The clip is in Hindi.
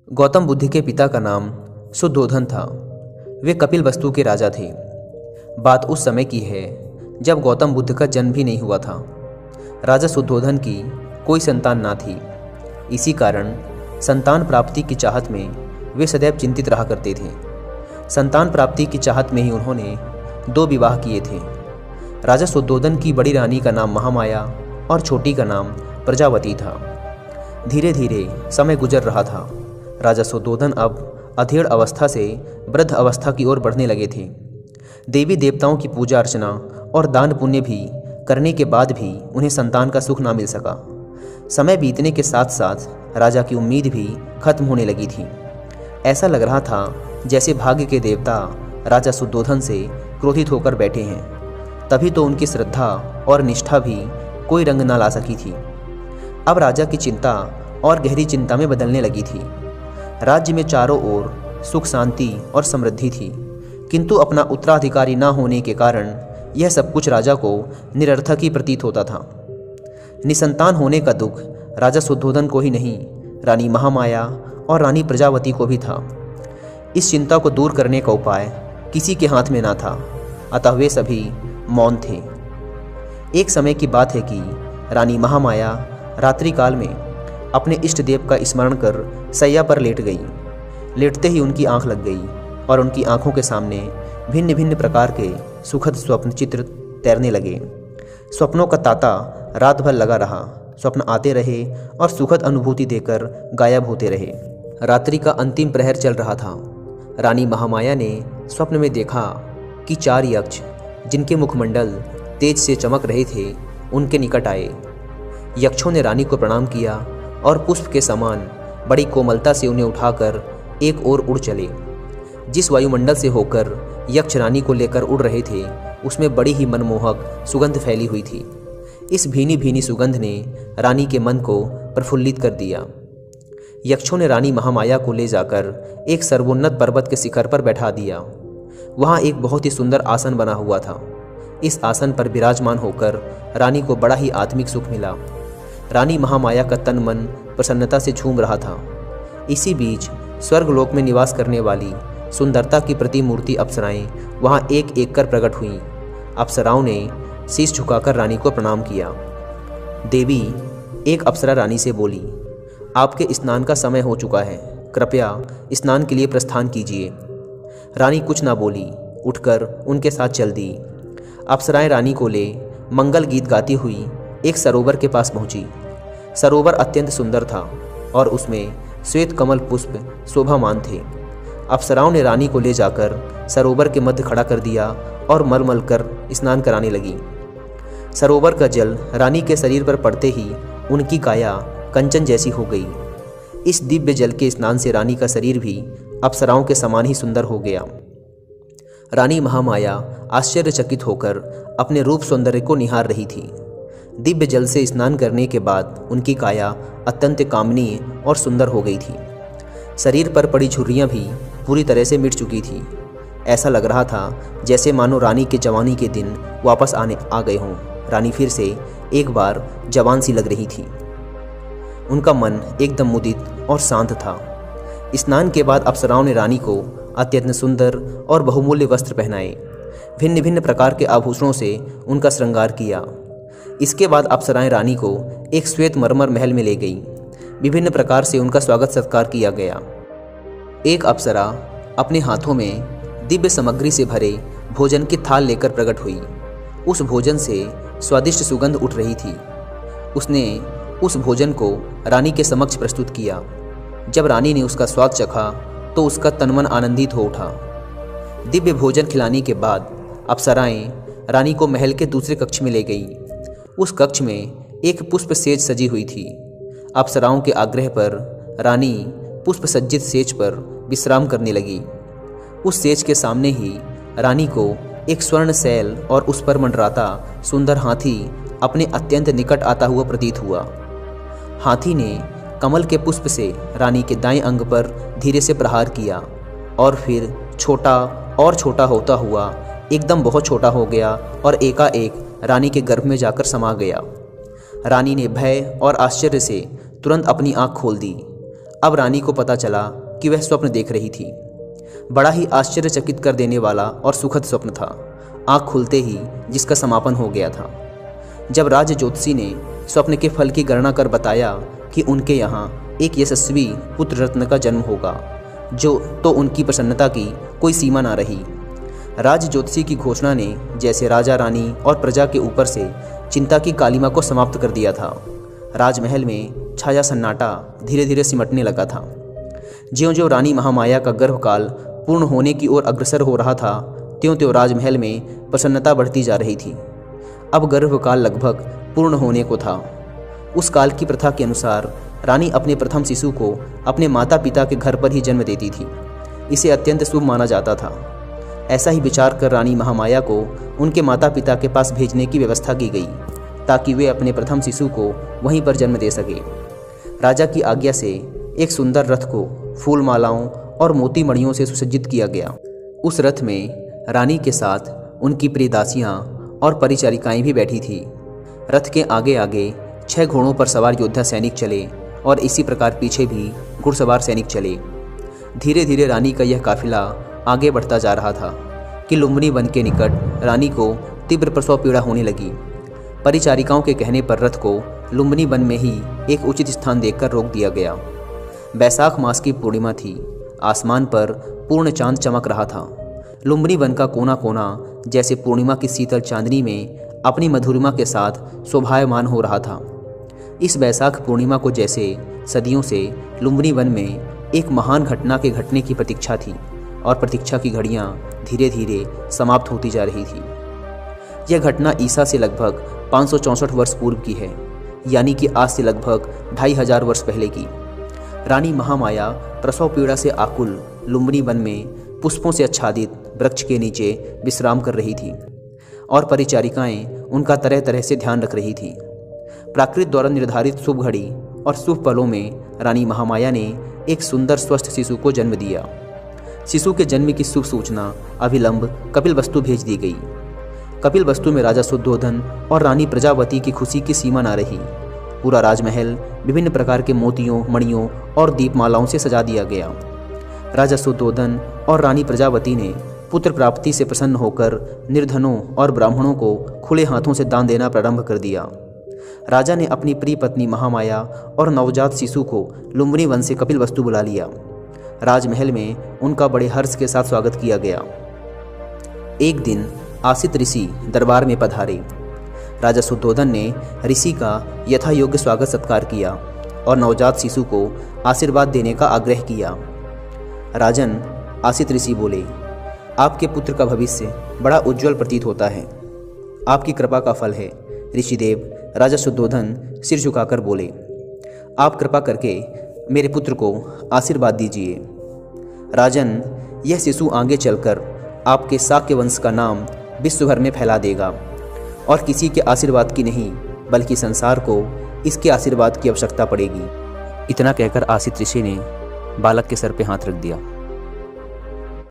गौतम बुद्ध के पिता का नाम शुद्धोधन था। वे कपिलवस्तु के राजा थे। बात उस समय की है जब गौतम बुद्ध का जन्म भी नहीं हुआ था। राजा शुद्धोधन की कोई संतान ना थी। इसी कारण संतान प्राप्ति की चाहत में वे सदैव चिंतित रहा करते थे। संतान प्राप्ति की चाहत में ही उन्होंने 2 विवाह किए थे। राजा शुद्धोधन की बड़ी रानी का नाम महामाया और छोटी का नाम प्रजावती था। धीरे धीरे समय गुजर रहा था। राजा शुद्धोधन अब अधेड़ अवस्था से वृद्ध अवस्था की ओर बढ़ने लगे थे। देवी देवताओं की पूजा अर्चना और दान पुण्य भी करने के बाद भी उन्हें संतान का सुख ना मिल सका। समय बीतने के साथ साथ राजा की उम्मीद भी खत्म होने लगी थी। ऐसा लग रहा था जैसे भाग्य के देवता राजा शुद्धोधन से क्रोधित होकर बैठे हैं। तभी तो उनकी श्रद्धा और निष्ठा भी कोई रंग ना ला सकी थी। अब राजा की चिंता और गहरी चिंता में बदलने लगी थी। राज्य में चारों ओर सुख शांति और समृद्धि थी, किंतु अपना उत्तराधिकारी ना होने के कारण यह सब कुछ राजा को निरर्थक ही प्रतीत होता था। निसंतान होने का दुख राजा शुद्धोधन को ही नहीं, रानी महामाया और रानी प्रजावती को भी था। इस चिंता को दूर करने का उपाय किसी के हाथ में ना था, अतः वे सभी मौन थे। एक समय की बात है कि रानी महामाया रात्रि काल में अपने इष्ट देव का स्मरण कर सैया पर लेट गई। लेटते ही उनकी आंख लग गई और उनकी आंखों के सामने भिन्न भिन्न प्रकार के सुखद स्वप्न चित्र तैरने लगे। स्वप्नों का तांता रात भर लगा रहा। स्वप्न आते रहे और सुखद अनुभूति देकर गायब होते रहे। रात्रि का अंतिम प्रहर चल रहा था। रानी महामाया ने स्वप्न में देखा कि 4 यक्ष, जिनके मुखमंडल तेज से चमक रहे थे, उनके निकट आए। यक्षों ने रानी को प्रणाम किया और पुष्प के समान बड़ी कोमलता से उन्हें उठाकर एक ओर उड़ चले। जिस वायुमंडल से होकर यक्ष रानी को लेकर उड़ रहे थे, उसमें बड़ी ही मनमोहक सुगंध फैली हुई थी। इस भीनी भीनी सुगंध ने रानी के मन को प्रफुल्लित कर दिया। यक्षों ने रानी महामाया को ले जाकर एक सर्वोन्नत पर्वत के शिखर पर बैठा दिया। वहाँ एक बहुत ही सुंदर आसन बना हुआ था। इस आसन पर विराजमान होकर रानी को बड़ा ही आत्मिक सुख मिला। रानी महामाया का तन मन प्रसन्नता से झूम रहा था। इसी बीच स्वर्गलोक में निवास करने वाली सुंदरता की प्रतिमूर्ति अप्सराएं वहां एक एक कर प्रकट हुईं। अप्सराओं ने शीश झुकाकर रानी को प्रणाम किया। देवी, एक अप्सरा रानी से बोली, आपके स्नान का समय हो चुका है, कृपया स्नान के लिए प्रस्थान कीजिए। रानी कुछ ना बोली, उठकर उनके साथ चल दी। अप्सराएं रानी को ले मंगल गीत गाती हुई एक सरोवर के पास पहुंची। सरोवर अत्यंत सुंदर था और उसमें श्वेत कमल पुष्प शोभामान थे। अप्सराओं ने रानी को ले जाकर सरोवर के मध्य खड़ा कर दिया और मलमल कर स्नान कराने लगी। सरोवर का जल रानी के शरीर पर पड़ते ही उनकी काया कंचन जैसी हो गई। इस दिव्य जल के स्नान से रानी का शरीर भी अप्सराओं के समान ही सुंदर हो गया। रानी महामाया आश्चर्यचकित होकर अपने रूप सौंदर्य को निहार रही थी। दिव्य जल से स्नान करने के बाद उनकी काया अत्यंत कामनीय और सुंदर हो गई थी। शरीर पर पड़ी झुर्रियाँ भी पूरी तरह से मिट चुकी थी। ऐसा लग रहा था जैसे मानो रानी के जवानी के दिन वापस आ गए हों। रानी फिर से एक बार जवान सी लग रही थी। उनका मन एकदम मुदित और शांत था। स्नान के बाद अप्सराओं ने रानी को अत्यंत सुंदर और बहुमूल्य वस्त्र पहनाए। भिन्न भिन्न प्रकार के आभूषणों से उनका श्रृंगार किया। इसके बाद अप्सराएं रानी को एक श्वेत मरमर महल में ले गईं। विभिन्न प्रकार से उनका स्वागत सत्कार किया गया। एक अप्सरा अपने हाथों में दिव्य सामग्री से भरे भोजन की थाल लेकर प्रकट हुई। उस भोजन से स्वादिष्ट सुगंध उठ रही थी। उसने उस भोजन को रानी के समक्ष प्रस्तुत किया। जब रानी ने उसका स्वाद चखा तो उसका तनमन आनंदित हो उठा। दिव्य भोजन खिलाने के बाद अप्सराएं रानी को महल के दूसरे कक्ष में ले गईं। उस कक्ष में एक पुष्प सेज सजी हुई थी। अप्सराओं के आग्रह पर रानी पुष्प सज्जित सेज पर विश्राम करने लगी। उस सेज के सामने ही रानी को एक स्वर्ण शैल और उस पर मंडराता सुंदर हाथी अपने अत्यंत निकट आता हुआ प्रतीत हुआ। हाथी ने कमल के पुष्प से रानी के दाएं अंग पर धीरे से प्रहार किया और फिर छोटा और छोटा होता हुआ एकदम बहुत छोटा हो गया और एकाएक रानी के गर्भ में जाकर समा गया। रानी ने भय और आश्चर्य से तुरंत अपनी आंख खोल दी। अब रानी को पता चला कि वह स्वप्न देख रही थी। बड़ा ही आश्चर्यचकित कर देने वाला और सुखद स्वप्न था, आँख खुलते ही जिसका समापन हो गया था। जब राज ज्योतिषी ने स्वप्न के फल की गणना कर बताया कि उनके यहाँ एक यशस्वी पुत्र रत्न का जन्म होगा, तो उनकी प्रसन्नता की कोई सीमा ना रही। राज ज्योतिषी की घोषणा ने जैसे राजा रानी और प्रजा के ऊपर से चिंता की कालिमा को समाप्त कर दिया था। राजमहल में छाया सन्नाटा धीरे धीरे सिमटने लगा था। ज्यों-ज्यों रानी महामाया का गर्भकाल पूर्ण होने की ओर अग्रसर हो रहा था, त्यों-त्यों राजमहल में प्रसन्नता बढ़ती जा रही थी। अब गर्भकाल लगभग पूर्ण होने को था। उस काल की प्रथा के अनुसार रानी अपने प्रथम शिशु को अपने माता पिता के घर पर ही जन्म देती थी। इसे अत्यंत शुभ माना जाता था। ऐसा ही विचार कर रानी महामाया को उनके माता पिता के पास भेजने की व्यवस्था की गई, ताकि वे अपने प्रथम शिशु को वहीं पर जन्म दे सके। राजा की आज्ञा से एक सुंदर रथ को फूल मालाओं और मोती मणियों से सुसज्जित किया गया। उस रथ में रानी के साथ उनकी प्रिय दासियाँ और परिचारिकाएं भी बैठी थी। रथ के आगे आगे 6 घोड़ों पर सवार योद्धा सैनिक चले और इसी प्रकार पीछे भी घुड़सवार सैनिक चले। धीरे धीरे रानी का यह काफिला आगे बढ़ता जा रहा था कि लुम्बिनी वन के निकट रानी को तीव्र प्रसव पीड़ा होने लगी। परिचारिकाओं के कहने पर रथ को लुम्बिनी वन में ही एक उचित स्थान देखकर रोक दिया गया। बैसाख मास की पूर्णिमा थी। आसमान पर पूर्ण चांद चमक रहा था। लुम्बिनी वन का कोना कोना जैसे पूर्णिमा की शीतल चांदनी में अपनी मधुरिमा के साथ शोभायमान हो रहा था। इस बैसाख पूर्णिमा को जैसे सदियों से लुम्बिनी वन में एक महान घटना के घटने की प्रतीक्षा थी, और प्रतीक्षा की घड़ियां धीरे धीरे समाप्त होती जा रही थी। यह घटना ईसा से लगभग 564 वर्ष पूर्व की है, यानी कि आज से लगभग 2500 वर्ष पहले की। रानी महामाया प्रसव पीड़ा से आकुल लुम्बिनी वन में पुष्पों से आच्छादित वृक्ष के नीचे विश्राम कर रही थी, और परिचारिकाएं उनका तरह तरह से ध्यान रख रही थी। प्राकृत द्वारा निर्धारित शुभ घड़ी और शुभ पलों में रानी महामाया ने एक सुंदर स्वस्थ शिशु को जन्म दिया। शिशु के जन्म की शुभ सूचना अविलंब कपिलवस्तु भेज दी गई। कपिलवस्तु में राजा शुद्धोधन और रानी प्रजावती की खुशी की सीमा न रही। पूरा राजमहल विभिन्न प्रकार के मोतियों, मणियों और दीपमालाओं से सजा दिया गया। राजा शुद्धोधन और रानी प्रजावती ने पुत्र प्राप्ति से प्रसन्न होकर निर्धनों और ब्राह्मणों को खुले हाथों से दान देना प्रारंभ कर दिया। राजा ने अपनी प्रिय पत्नी महामाया और नवजात शिशु को लुम्बिनी वन से कपिलवस्तु बुला लिया। राजमहल में उनका बड़े हर्ष के साथ स्वागत किया गया। एक दिन आसित ऋषि दरबार में पधारे। राजा शुद्धोधन ने ऋषि का यथा योग्य स्वागत सत्कार किया और नवजात शिशु को आशीर्वाद देने का आग्रह किया। राजन, आसित ऋषि बोले, आपके पुत्र का भविष्य बड़ा उज्जवल प्रतीत होता है। आपकी कृपा का फल है। ऋषिदेव राजा शुद्धोधन सिर झुकाकर बोले, आप कृपा करके मेरे पुत्र को आशीर्वाद दीजिए। राजन, यह शिशु आगे चलकर आपके शाक्य वंश का नाम विश्व भर में फैला देगा, और किसी के आशीर्वाद की नहीं बल्कि संसार को इसके आशीर्वाद की आवश्यकता पड़ेगी। इतना कहकर आसित ऋषि ने बालक के सर पे हाथ रख दिया।